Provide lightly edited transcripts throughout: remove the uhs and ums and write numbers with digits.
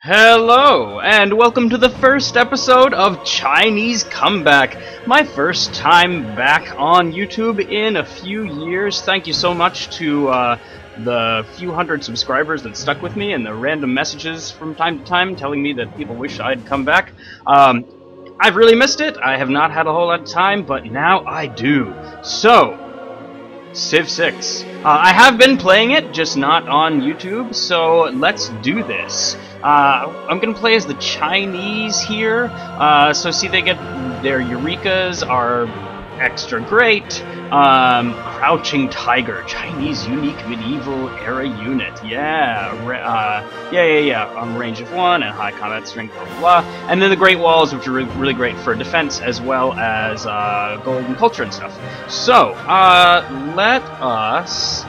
Hello, and welcome to the first episode of Chinese Comeback. My first time back on YouTube in a few years. Thank you so much to the few hundred subscribers that stuck with me and the random messages from time to time telling me that people wish I'd come back. I've really missed it. I have not had a whole lot of time, but now I do. So, Civ 6. I have been playing it, just not on YouTube, so let's do this. I'm gonna play as the Chinese here, so see they get their Eurekas are extra great. Crouching Tiger, Chinese unique medieval era unit, yeah, range of 1 and high combat strength, blah blah blah. And then the Great Walls, which are really great for defense as well as gold and culture and stuff. So, let us,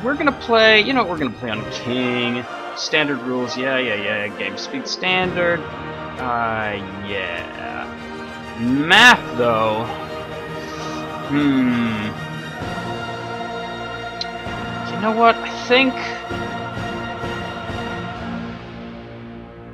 we're gonna play, you know what, we're gonna play on King. Standard rules, yeah, game speed standard, yeah. Map, though, you know what, I think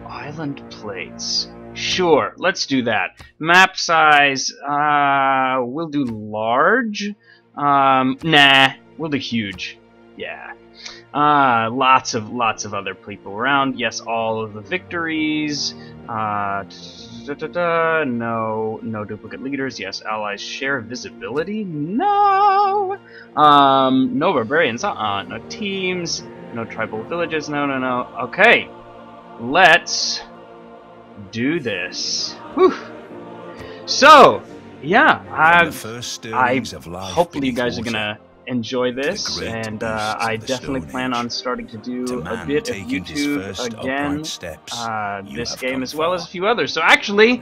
island plates. Sure, let's do that. Map size, we'll do large. Nah, we'll do huge. Yeah. Lots of other people around. Yes, all of the victories. No duplicate leaders. Yes, allies share visibility. No. No barbarians. No teams. No tribal villages. No. Okay, let's do this. Whew. So, yeah, hopefully you guys are gonna enjoy this, and I definitely plan on starting to do a bit of YouTube again, this game as well as a few others. So actually,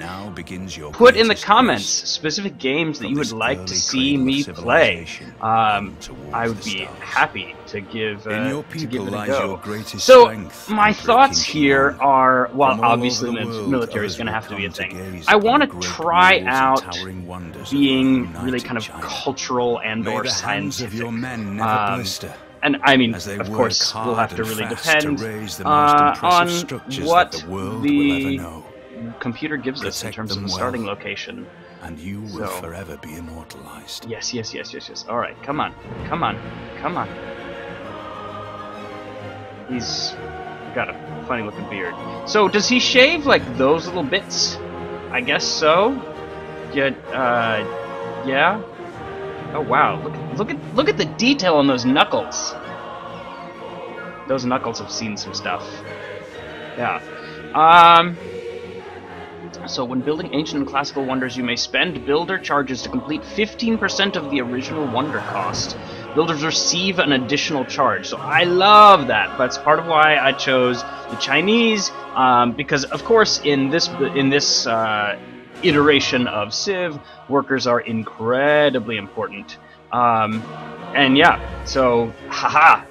put in the comments specific games that you would like to see me play. I would be happy to give it a go. So my thoughts here are, well, obviously the military is going to have to be a thing. I want to try out being really kind of cultural and/or scientific. And I mean, of course, we'll have to really depend on what the computer gives us in terms of the starting location. And you will forever be immortalized. Yes. All right, come on. He's got a funny looking beard. So does he shave like those little bits? I guess so. Yeah. Oh wow! Look at the detail on those knuckles. Those knuckles have seen some stuff. Yeah. So when building ancient and classical wonders, you may spend builder charges to complete 15% of the original wonder cost. Builders receive an additional charge. So I love that. That's part of why I chose the Chinese, because of course in this iteration of Civ, workers are incredibly important. And yeah, so haha.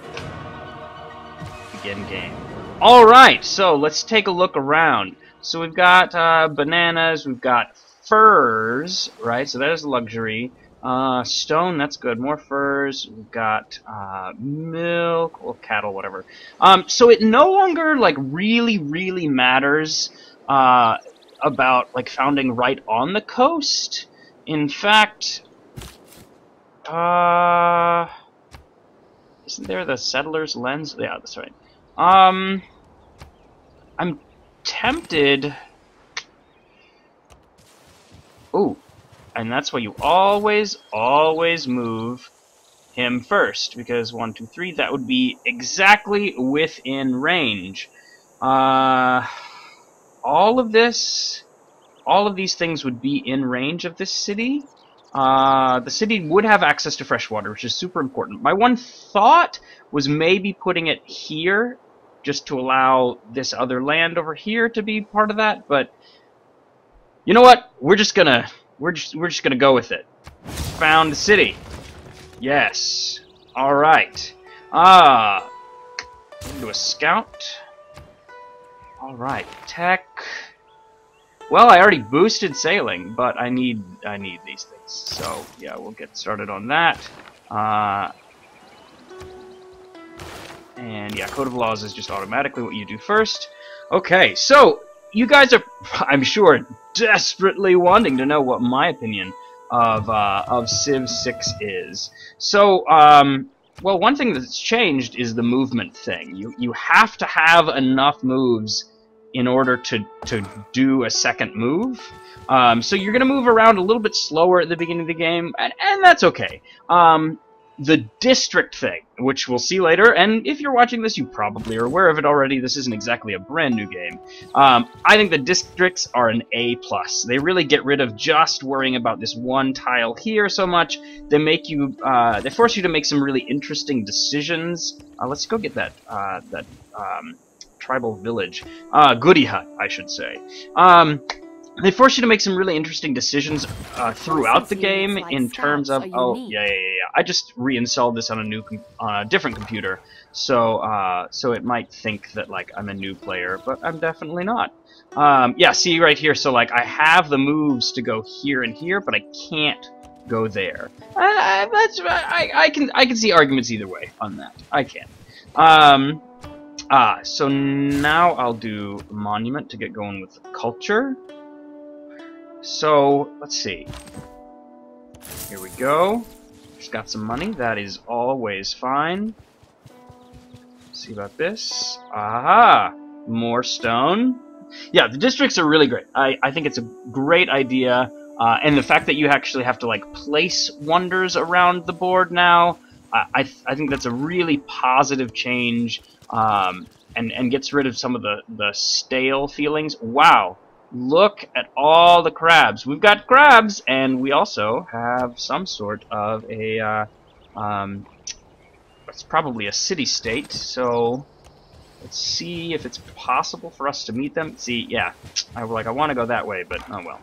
Begin game. Alright, so let's take a look around. So we've got bananas, we've got furs, right? So that is luxury. Stone, that's good. More furs. We've got milk or cattle, whatever. So it no longer like really matters about like founding right on the coast. In fact, isn't there the settler's lens? Yeah, that's right. I'm tempted. Ooh, and that's why you always move him first, because 1, 2, 3, that would be exactly within range. All of these things would be in range of this city. The city would have access to fresh water, which is super important. My one thought was maybe putting it here, just to allow this other land over here to be part of that. But you know what? We're just gonna go with it. Found the city. Yes. All right. Do a scout. All right. Tech. Well, I already boosted sailing, but I need these things. So yeah, we'll get started on that. And yeah, Code of Laws is just automatically what you do first. Okay, so you guys are, I'm sure, desperately wanting to know what my opinion of Civ 6 is. So, well, one thing that's changed is the movement thing. You have to have enough moves in order to do a second move. So you're gonna move around a little bit slower at the beginning of the game, and that's okay. The district thing, which we'll see later, and if you're watching this, you probably are aware of it already. This isn't exactly a brand new game. I think the districts are an A+. They really get rid of just worrying about this one tile here so much. They make you, they force you to make some really interesting decisions. Let's go get that tribal village, Goody Hut, I should say. They force you to make some really interesting decisions throughout the game in terms of... Oh, yeah. I just reinstalled this on a different computer, so so it might think that like I'm a new player, but I'm definitely not. Yeah, see right here. So like I have the moves to go here and here, but I can't go there. I can see arguments either way on that. I can. So now I'll do monument to get going with the culture. So, let's see. Here we go. Just got some money. That is always fine. Let's see about this. Aha! More stone. Yeah, the districts are really great. I think it's a great idea. And the fact that you actually have to, like, place wonders around the board now, I think that's a really positive change. And gets rid of some of the stale feelings. Wow. Look at all the crabs. We've got crabs, and we also have some sort of a, it's probably a city-state, so let's see if it's possible for us to meet them. See, yeah, I want to go that way, but oh well.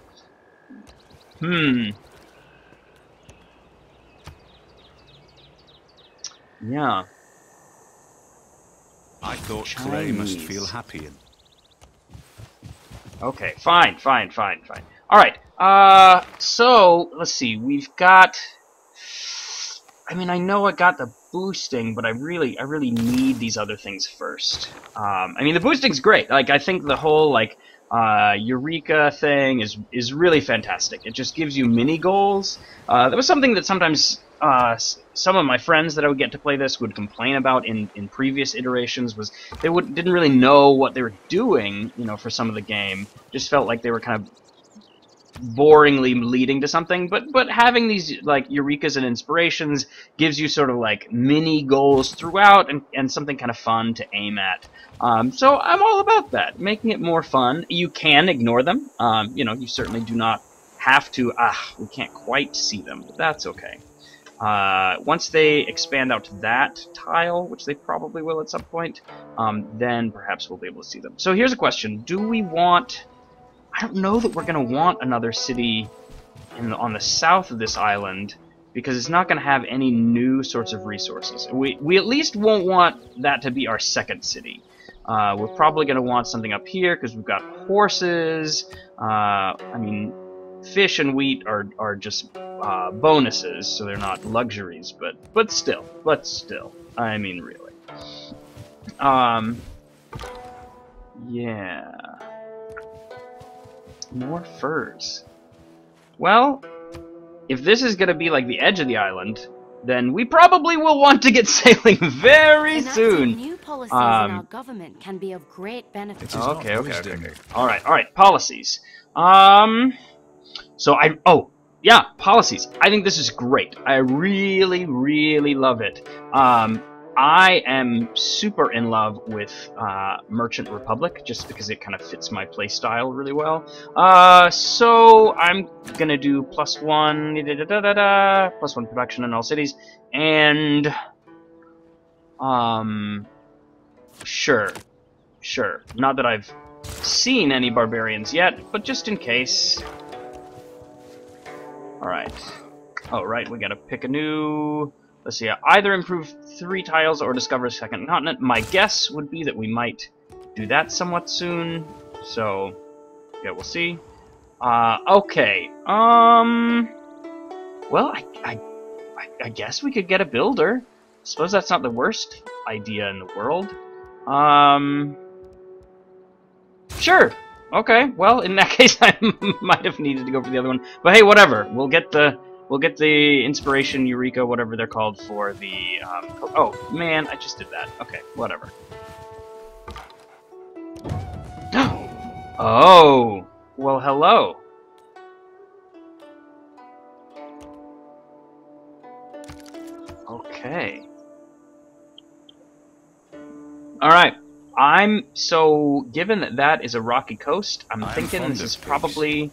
Yeah. I thought Clay must feel happy in... Okay, fine. Alright, so, let's see, we've got... I mean, I know I got the boosting, but I really need these other things first. I mean, the boosting's great. Like, I think the whole, like, Eureka thing is really fantastic. It just gives you mini goals. That was something that sometimes some of my friends that I would get to play this would complain about in previous iterations, was they didn't really know what they were doing, you know, for some of the game. Just felt like they were kind of boringly leading to something, but having these like Eurekas and inspirations gives you sort of like mini goals throughout and something kind of fun to aim at. So I'm all about that, making it more fun. You can ignore them. You know, you certainly do not have to. We can't quite see them, but that's okay. Once they expand out to that tile, which they probably will at some point, then perhaps we'll be able to see them. So here's a question. Do we want... I don't know that we're going to want another city on the south of this island, because it's not going to have any new sorts of resources. We at least won't want that to be our second city. We're probably going to want something up here, because we've got horses. I mean, fish and wheat are just bonuses, so they're not luxuries, but still, I mean, really. Yeah. More furs. Well, if this is going to be like the edge of the island, then we probably will want to get sailing very soon. New policies in our government can be of great benefit. Okay. All right, policies. So yeah, policies. I think this is great. I really love it. I am super in love with Merchant Republic, just because it kind of fits my playstyle really well. So I'm gonna do +1, +1 production in all cities, and sure. Not that I've seen any barbarians yet, but just in case. All right. Oh, right. We gotta pick a new. Let's see, either improve 3 tiles or discover a second continent. My guess would be that we might do that somewhat soon. So, yeah, we'll see. Okay. Well, I guess we could get a builder. Suppose that's not the worst idea in the world. Sure. Okay. Well, in that case, I might have needed to go for the other one. But hey, whatever. We'll get the inspiration Eureka, whatever they're called, for the. Oh man, I just did that. Okay, whatever. Oh. Well, hello. Okay. Alright. Given that that is a rocky coast, I'm thinking this is probably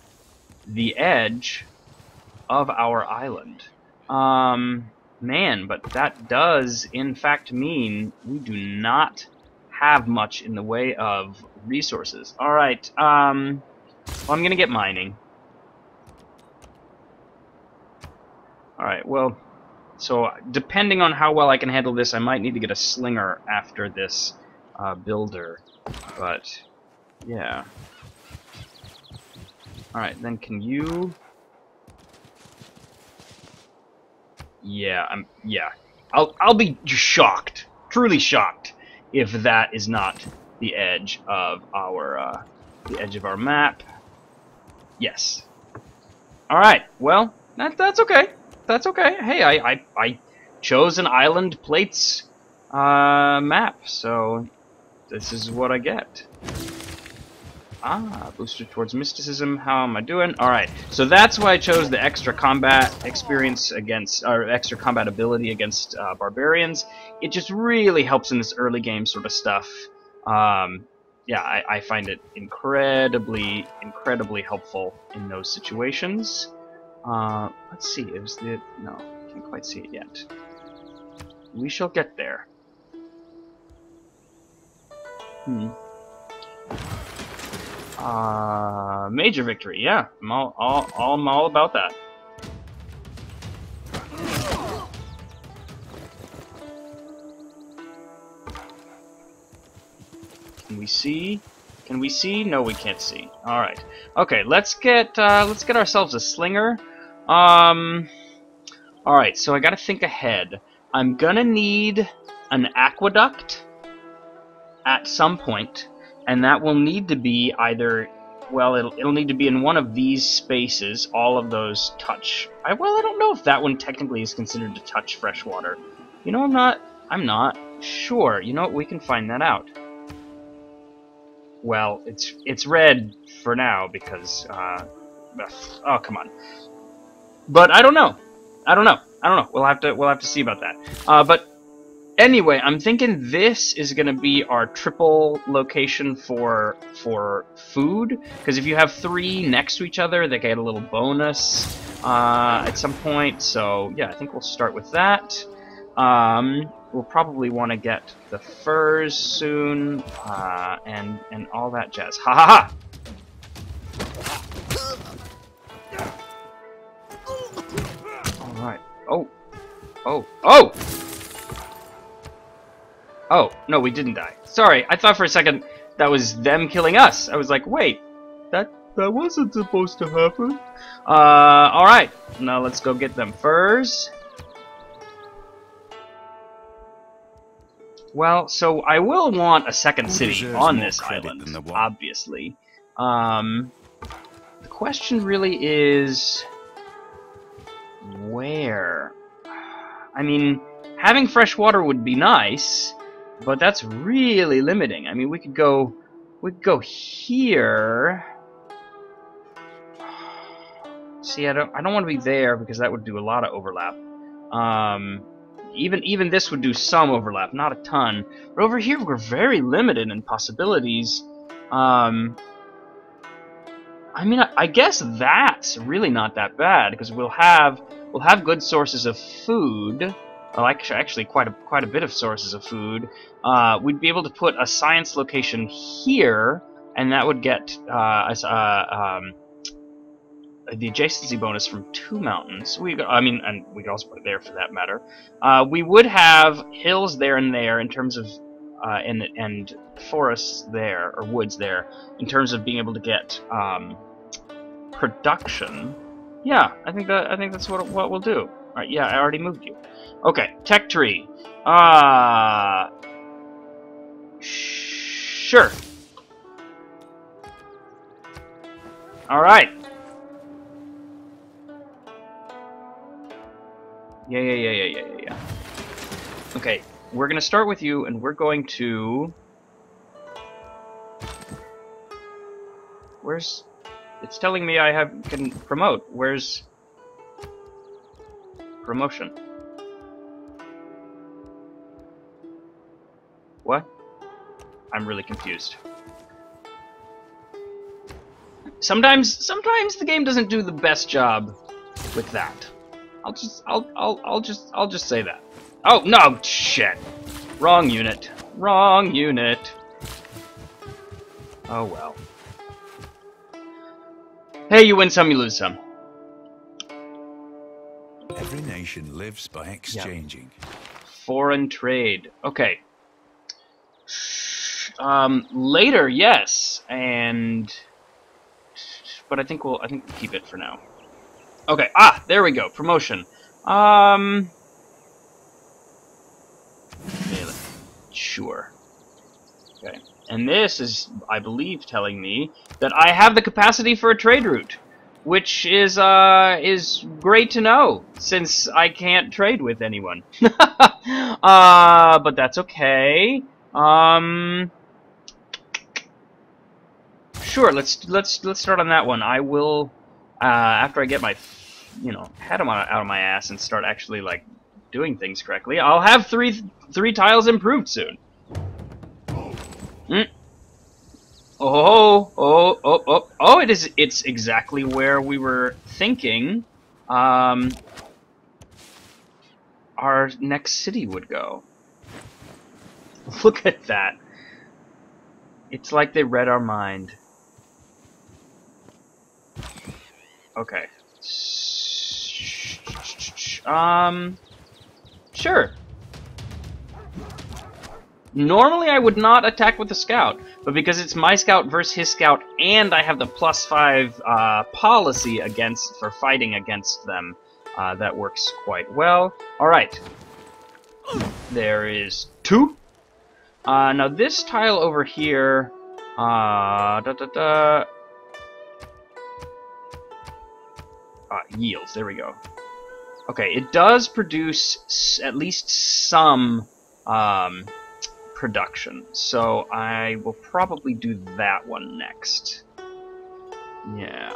the edge of our island. Man, but that does, in fact, mean we do not have much in the way of resources. Alright, well, I'm gonna get mining. Alright, well, so depending on how well I can handle this, I might need to get a slinger after this builder. But, yeah. Alright, then can you... Yeah, I'll be shocked, truly shocked, if that is not the edge of our map. Yes. All right. Well, that's okay. That's okay. Hey, I chose an island plates map, so this is what I get. Ah, booster towards mysticism. How am I doing? Alright, so that's why I chose the extra combat experience against, or extra combat ability against barbarians. It just really helps in this early game sort of stuff. Yeah, I find it incredibly helpful in those situations. Let's see, it was the... no, can't quite see it yet. We shall get there. Major victory, yeah. I'm all about that. Can we see? Can we see? No, we can't see. All right. Okay, let's get ourselves a slinger. All right. So I got to think ahead. I'm gonna need an aqueduct at some point, and that will need to be either, well, it'll need to be in one of these spaces. All of those touch. Well, I don't know if that one technically is considered to touch fresh water. You know, I'm not sure. You know what? We can find that out. Well, it's red for now because oh, come on. But I don't know. We'll have to see about that. But anyway, I'm thinking this is gonna be our triple location for food, because if you have 3 next to each other, they get a little bonus at some point. So yeah, I think we'll start with that. We'll probably want to get the furs soon, and all that jazz. Ha ha ha! All right. Oh. Oh, no, we didn't die. Sorry, I thought for a second that was them killing us. I was like, wait, that wasn't supposed to happen. Alright, now let's go get them furs. Well, so I will want a second city on this island, obviously. The question really is... where? I mean, having fresh water would be nice, but that's really limiting. I mean, we could go here. See, I don't want to be there because that would do a lot of overlap. Even this would do some overlap, not a ton. But over here, we're very limited in possibilities. I mean, I guess that's really not that bad because we'll have good sources of food. Well, actually, quite a bit of sources of food. We'd be able to put a science location here, and that would get the adjacency bonus from 2 mountains. And we could also put it there for that matter. We would have hills there and there in terms of and forests there, or woods there, in terms of being able to get production. Yeah, I think that's what we'll do. All right, yeah, I already moved you. Okay, tech tree. Sure. Alright. Yeah. Okay, we're gonna start with you, and we're going to... Where's... It's telling me I can promote. Where's... Promotion? What? I'm really confused. Sometimes the game doesn't do the best job with that. I'll just say that. Oh no, shit. Wrong unit. Wrong unit. Oh well. Hey, you win some, you lose some. Every nation lives by exchanging. Yep. Foreign trade. Okay. Later, yes, but I think we'll keep it for now. Okay. Ah, there we go. Promotion. Yeah, sure. Okay. And this is, I believe, telling me that I have the capacity for a trade route, which is great to know, since I can't trade with anyone. But that's okay. Sure, let's start on that one. I will, after I get my, head out of my ass and start actually like doing things correctly. I'll have three tiles improved soon. Oh! It's exactly where we were thinking. Our next city would go. Look at that. It's like they read our mind. Okay. Sure. Normally I would not attack with the scout, but because it's my scout versus his scout, and I have the +5 policy for fighting against them, that works quite well. Alright. There is 2. Now this tile over here, yields, there we go. Okay, it does produce at least some production, so I will probably do that one next. Yeah.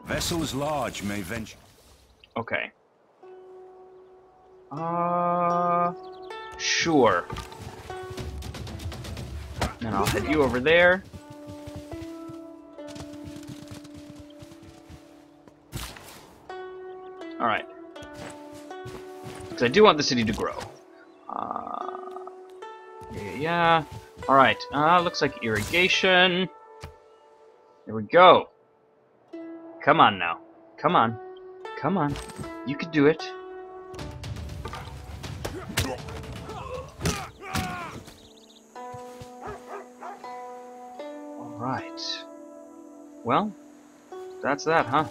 Vessels large may venture. Okay. Sure. And I'll head you over there. Alright. Because I do want the city to grow. Yeah. Alright. Looks like irrigation. There we go. Come on now. Come on. Come on. You could do it. Alright. Well, that's that, huh?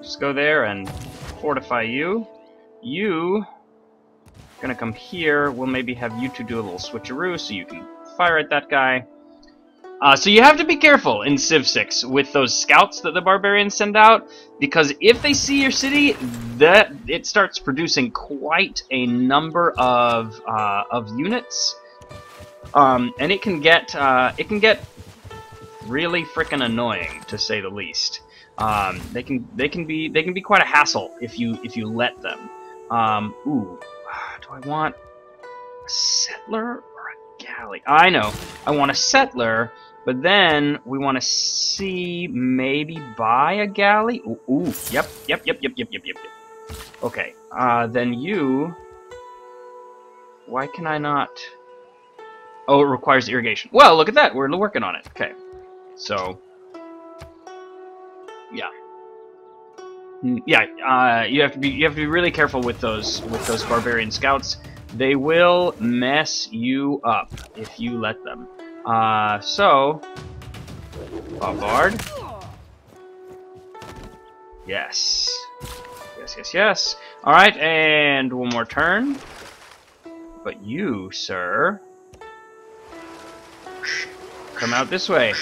Just go there and fortify you. You gonna come here. We'll maybe have you two do a little switcheroo so you can fire at that guy. So you have to be careful in Civ 6 with those scouts that the barbarians send out, because if they see your city, it starts producing quite a number of units, and it can get really frickin' annoying, to say the least. They can be quite a hassle if you let them. Ooh, do I want a settler or a galley? I know, I want a settler, but then we want to see maybe buy a galley. Ooh, yep. Okay, then you. Why can I not? Oh, it requires irrigation. Well, look at that. We're working on it. Okay, so. Yeah. Yeah, you have to be really careful with those barbarian scouts. They will mess you up if you let them. So bombard. Yes. Yes. All right, and one more turn. But you, sir. come out this way.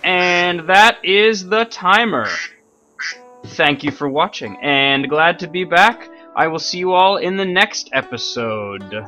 And that is the timer. Thank you for watching, and glad to be back. I will see you all in the next episode.